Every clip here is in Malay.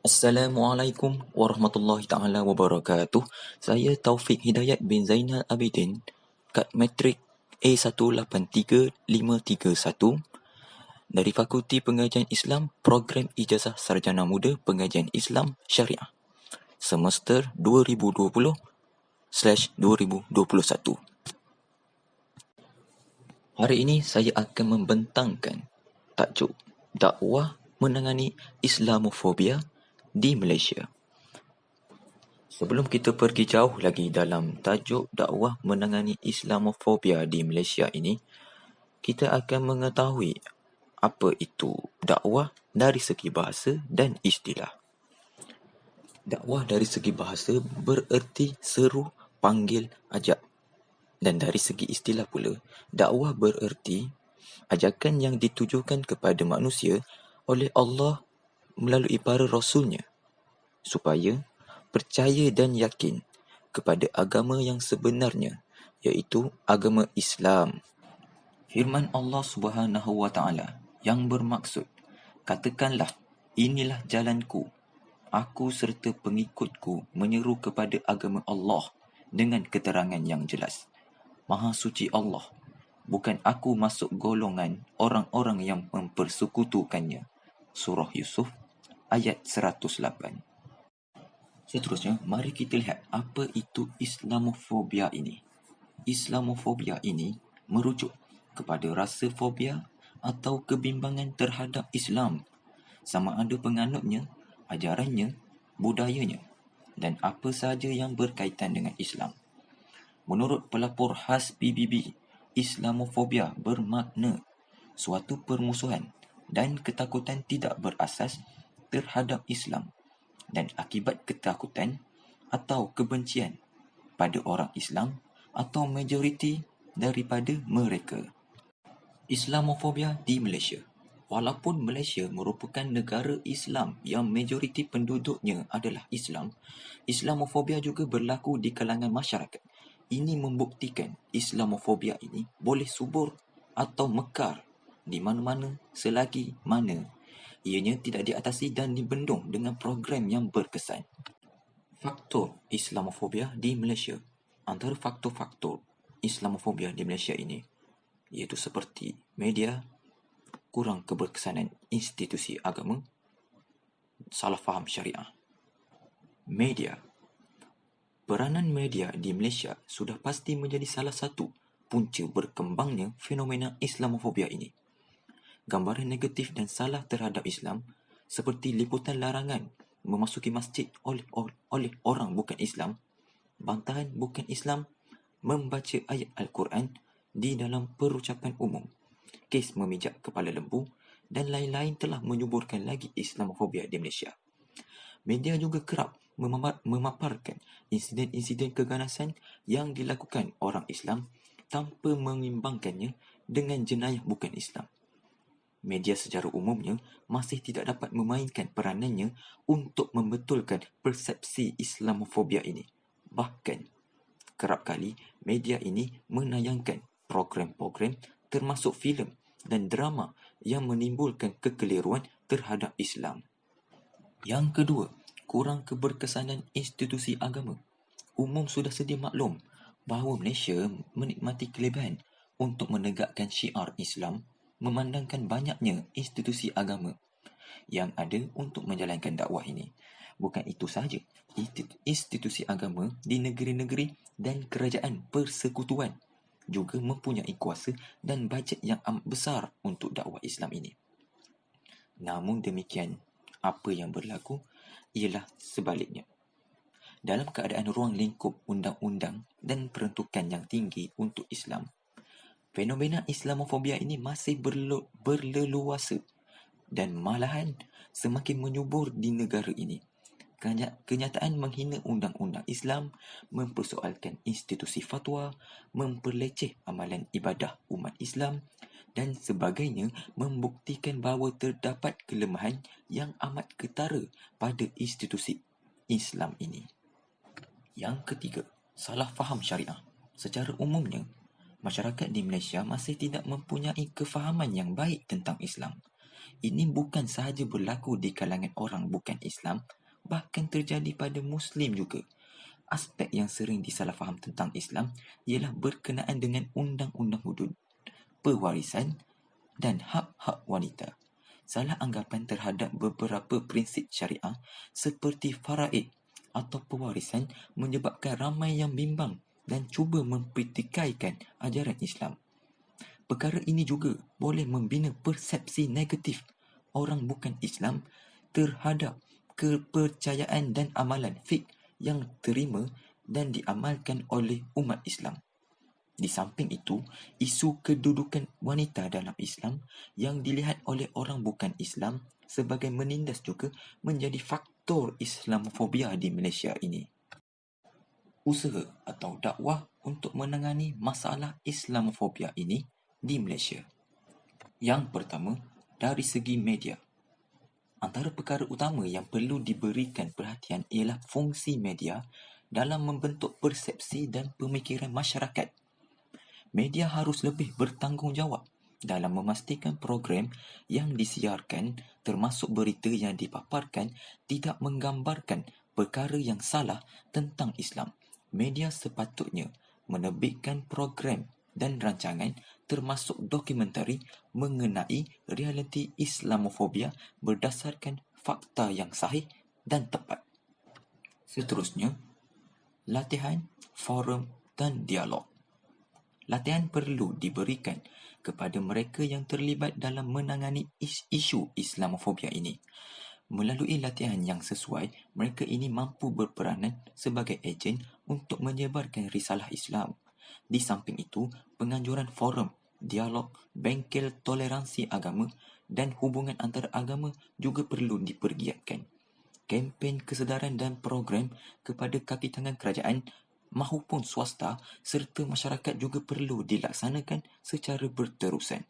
Assalamualaikum warahmatullahi taala wabarakatuh. Saya Taufik Hidayat bin Zainal Abidin, kad matrik A183-531 dari Fakulti Pengajian Islam Program Ijazah Sarjana Muda Pengajian Islam Syariah semester 2020/2021. Hari ini saya akan membentangkan tajuk dakwah menangani Islamofobia di Malaysia. Sebelum kita pergi jauh lagi dalam tajuk dakwah menangani Islamofobia di Malaysia ini, kita akan mengetahui apa itu dakwah dari segi bahasa dan istilah. Dakwah dari segi bahasa bererti seru, panggil, ajak. Dan dari segi istilah pula, dakwah bererti ajakan yang ditujukan kepada manusia oleh Allah melalui para rasulnya supaya percaya dan yakin kepada agama yang sebenarnya, iaitu agama Islam. Firman Allah Subhanahu wa taala yang bermaksud, katakanlah, inilah jalanku, aku serta pengikutku menyeru kepada agama Allah dengan keterangan yang jelas. Maha suci Allah, bukan aku masuk golongan orang-orang yang mempersekutukannya. Surah Yusuf ayat 108. Seterusnya, mari kita lihat apa itu Islamofobia ini. Islamofobia ini merujuk kepada rasa fobia atau kebimbangan terhadap Islam, sama ada penganutnya, ajarannya, budayanya, dan apa sahaja yang berkaitan dengan Islam. Menurut pelapor khas PBB, Islamofobia bermakna suatu permusuhan dan ketakutan tidak berasas terhadap Islam dan akibat ketakutan atau kebencian pada orang Islam atau majoriti daripada mereka. Islamofobia di Malaysia. Walaupun Malaysia merupakan negara Islam yang majoriti penduduknya adalah Islam, Islamofobia juga berlaku di kalangan masyarakat. Ini membuktikan Islamofobia ini boleh subur atau mekar di mana-mana selagi mana ianya tidak diatasi dan dibendung dengan program yang berkesan. Faktor Islamofobia di Malaysia. Antara faktor-faktor Islamofobia di Malaysia ini iaitu seperti media, kurang keberkesanan institusi agama, salah faham syariah. Media. Peranan media di Malaysia sudah pasti menjadi salah satu punca berkembangnya fenomena Islamofobia ini. Gambaran negatif dan salah terhadap Islam seperti liputan larangan memasuki masjid oleh orang bukan Islam, bantahan bukan Islam membaca ayat Al-Quran di dalam perucapan umum, kes memijak kepala lembu dan lain-lain telah menyuburkan lagi Islamofobia di Malaysia. Media juga kerap memaparkan insiden-insiden keganasan yang dilakukan orang Islam tanpa mengimbangkannya dengan jenayah bukan Islam. Media secara umumnya masih tidak dapat memainkan peranannya untuk membetulkan persepsi Islamofobia ini. Bahkan, kerap kali media ini menayangkan program-program termasuk filem dan drama yang menimbulkan kekeliruan terhadap Islam. Yang kedua, kurang keberkesanan institusi agama. Umum sudah sedia maklum bahawa Malaysia menikmati kelebihan untuk menegakkan syiar Islam, memandangkan banyaknya institusi agama yang ada untuk menjalankan dakwah ini. Bukan itu sahaja, institusi agama di negeri-negeri dan kerajaan persekutuan juga mempunyai kuasa dan bajet yang amat besar untuk dakwah Islam ini. Namun demikian, apa yang berlaku ialah sebaliknya. Dalam keadaan ruang lingkup undang-undang dan peruntukan yang tinggi untuk Islam, fenomena Islamofobia ini masih berleluasa dan malahan semakin menyubur di negara ini. Kenyataan menghina undang-undang Islam, mempersoalkan institusi fatwa, memperleceh amalan ibadah umat Islam dan sebagainya membuktikan bahawa terdapat kelemahan yang amat ketara pada institusi Islam ini. Yang ketiga, salah faham syariah. Secara umumnya, masyarakat di Malaysia masih tidak mempunyai kefahaman yang baik tentang Islam. Ini bukan sahaja berlaku di kalangan orang bukan Islam, bahkan terjadi pada Muslim juga. Aspek yang sering disalahfaham tentang Islam ialah berkenaan dengan undang-undang hudud, pewarisan dan hak-hak wanita. Salah anggapan terhadap beberapa prinsip syariah seperti faraid atau pewarisan menyebabkan ramai yang bimbang dan cuba mempertikaikan ajaran Islam. Perkara ini juga boleh membina persepsi negatif orang bukan Islam terhadap kepercayaan dan amalan fiqh yang terima dan diamalkan oleh umat Islam. Di samping itu, isu kedudukan wanita dalam Islam yang dilihat oleh orang bukan Islam sebagai menindas juga menjadi faktor Islamofobia di Malaysia ini. Usaha atau dakwah untuk menangani masalah Islamofobia ini di Malaysia. Yang pertama, dari segi media. Antara perkara utama yang perlu diberikan perhatian ialah fungsi media dalam membentuk persepsi dan pemikiran masyarakat. Media harus lebih bertanggungjawab dalam memastikan program yang disiarkan termasuk berita yang dipaparkan tidak menggambarkan perkara yang salah tentang Islam. Media sepatutnya menerbitkan program dan rancangan termasuk dokumentari mengenai realiti Islamofobia berdasarkan fakta yang sahih dan tepat. Seterusnya, latihan, forum dan dialog. Latihan perlu diberikan kepada mereka yang terlibat dalam menangani isu Islamofobia ini. Melalui latihan yang sesuai, mereka ini mampu berperanan sebagai ejen untuk menyebarkan risalah Islam. Di samping itu, penganjuran forum, dialog, bengkel toleransi agama dan hubungan antara agama juga perlu dipergiatkan. Kempen kesedaran dan program kepada kaki tangan kerajaan mahupun swasta serta masyarakat juga perlu dilaksanakan secara berterusan.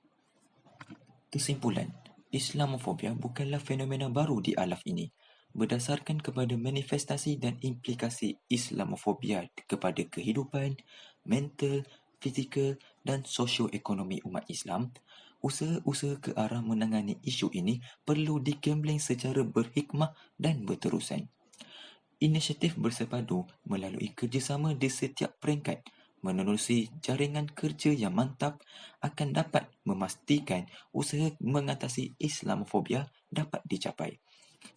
Kesimpulan, Islamofobia bukanlah fenomena baru di alaf ini. Berdasarkan kepada manifestasi dan implikasi Islamofobia kepada kehidupan, mental, fizikal dan sosioekonomi umat Islam, usaha-usaha ke arah menangani isu ini perlu digembleng secara berhikmah dan berterusan. Inisiatif bersepadu melalui kerjasama di setiap peringkat menerusi jaringan kerja yang mantap akan dapat memastikan usaha mengatasi Islamofobia dapat dicapai.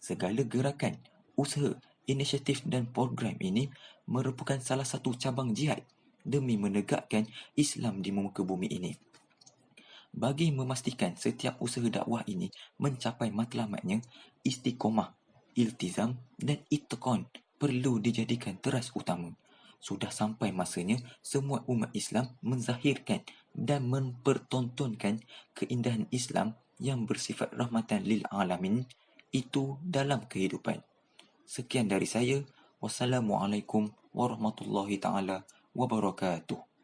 Segala gerakan, usaha, inisiatif dan program ini merupakan salah satu cabang jihad demi menegakkan Islam di muka bumi ini. Bagi memastikan setiap usaha dakwah ini mencapai matlamatnya, istiqomah, iltizam dan itqan perlu dijadikan teras utama. Sudah sampai masanya semua umat Islam menzahirkan dan mempertontonkan keindahan Islam yang bersifat rahmatan lil alamin itu dalam kehidupan. Sekian dari saya. Wassalamualaikum warahmatullahi taala wabarakatuh.